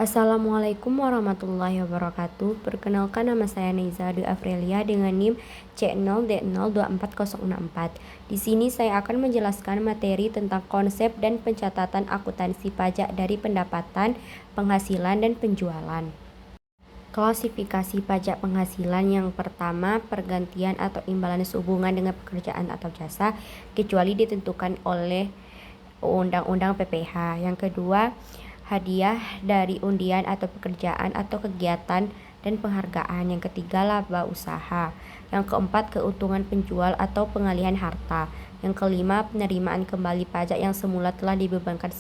Assalamualaikum warahmatullahi wabarakatuh. Perkenalkan, nama saya Neiza Dwi Afrilia dengan NIM C0D024064. Di sini saya akan menjelaskan materi tentang konsep dan pencatatan akuntansi pajak dari pendapatan, penghasilan, dan penjualan. Klasifikasi pajak penghasilan: yang pertama, pergantian atau imbalan sehubungan dengan pekerjaan atau jasa, kecuali ditentukan oleh Undang-Undang PPh. Yang kedua, hadiah dari undian atau pekerjaan atau kegiatan dan penghargaan. Yang ketiga, laba usaha. Yang keempat, keuntungan penjual atau pengalihan harta. Yang kelima, penerimaan kembali pajak yang semula telah dibebankan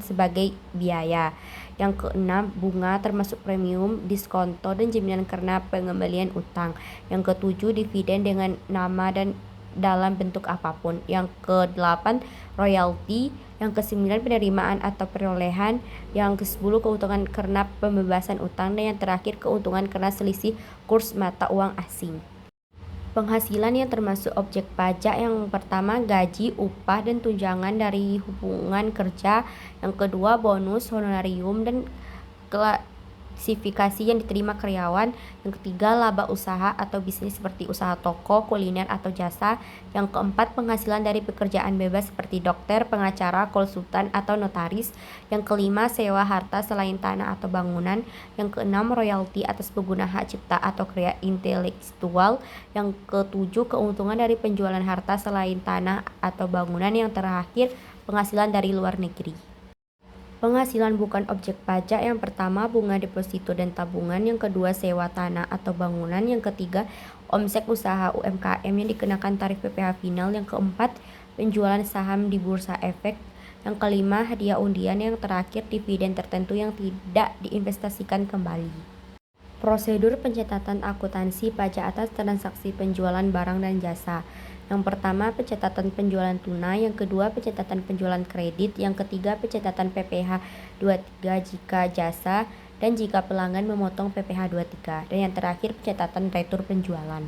sebagai biaya. Yang keenam, bunga termasuk premium, diskonto, dan jaminan karena pengembalian utang. Yang ketujuh, dividen dengan nama dan dalam bentuk apapun. Yang ke-8, royalti. Yang ke-9, penerimaan atau perolehan. Yang ke-10, keuntungan karena pembebasan utang. Dan yang terakhir, keuntungan karena selisih kurs mata uang asing. Penghasilan yang termasuk objek pajak: yang pertama, gaji, upah, dan tunjangan dari hubungan kerja. Yang kedua, bonus, honorarium, dan klasifikasi yang diterima karyawan. Yang ketiga, laba usaha atau bisnis seperti usaha toko, kuliner, atau jasa. Yang keempat, penghasilan dari pekerjaan bebas seperti dokter, pengacara, konsultan, atau notaris. Yang kelima, sewa harta selain tanah atau bangunan. Yang keenam, royalti atas pengguna hak cipta atau karya intelektual. Yang ketujuh, keuntungan dari penjualan harta selain tanah atau bangunan. Yang terakhir, penghasilan dari luar negeri. Penghasilan bukan objek pajak: yang pertama, bunga deposito dan tabungan. Yang kedua, sewa tanah atau bangunan. Yang ketiga, omset usaha UMKM yang dikenakan tarif PPh final. Yang keempat, penjualan saham di bursa efek. Yang kelima, hadiah undian. Yang terakhir, dividen tertentu yang tidak diinvestasikan kembali. Prosedur pencatatan akuntansi pajak atas transaksi penjualan barang dan jasa. Yang pertama, pencatatan penjualan tunai. Yang kedua, pencatatan penjualan kredit. Yang ketiga, pencatatan PPh 23 jika jasa dan jika pelanggan memotong PPh 23. Dan yang terakhir, pencatatan retur penjualan.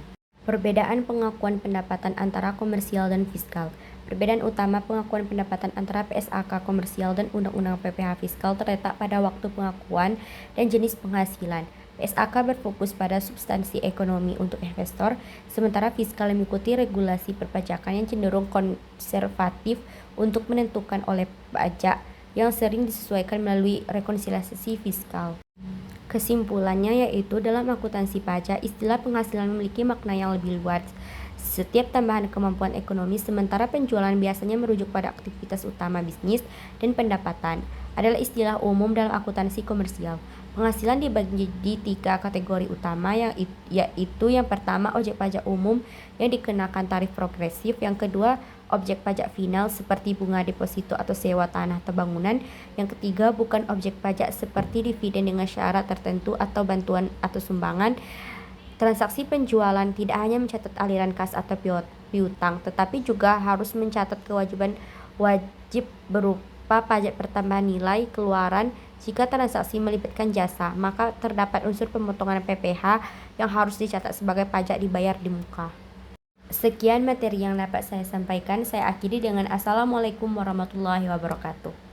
Perbedaan pengakuan pendapatan antara komersial dan fiskal. Perbedaan utama pengakuan pendapatan antara PSAK komersial dan Undang-Undang PPh fiskal terletak pada waktu pengakuan dan jenis penghasilan. PSAK berfokus pada substansi ekonomi untuk investor, sementara fiskal mengikuti regulasi perpajakan yang cenderung konservatif untuk menentukan oleh pajak yang sering disesuaikan melalui rekonsiliasi fiskal. Kesimpulannya yaitu, dalam akuntansi pajak, istilah penghasilan memiliki makna yang lebih luas. Setiap tambahan kemampuan ekonomi, sementara penjualan biasanya merujuk pada aktivitas utama bisnis, dan pendapatan adalah istilah umum dalam akuntansi komersial. Penghasilan dibagi jadi 3 kategori utama, yaitu yang pertama, objek pajak umum yang dikenakan tarif progresif. Yang kedua, objek pajak final seperti bunga deposito atau sewa tanah atau bangunan. Yang ketiga, bukan objek pajak seperti dividen dengan syarat tertentu atau bantuan atau sumbangan. Transaksi penjualan tidak hanya mencatat aliran kas atau piutang, tetapi juga harus mencatat kewajiban wajib berupa pajak pertambahan nilai keluaran. Jika transaksi melibatkan jasa, maka terdapat unsur pemotongan PPh yang harus dicatat sebagai pajak dibayar di muka. Sekian materi yang dapat saya sampaikan. Saya akhiri dengan Assalamualaikum warahmatullahi wabarakatuh.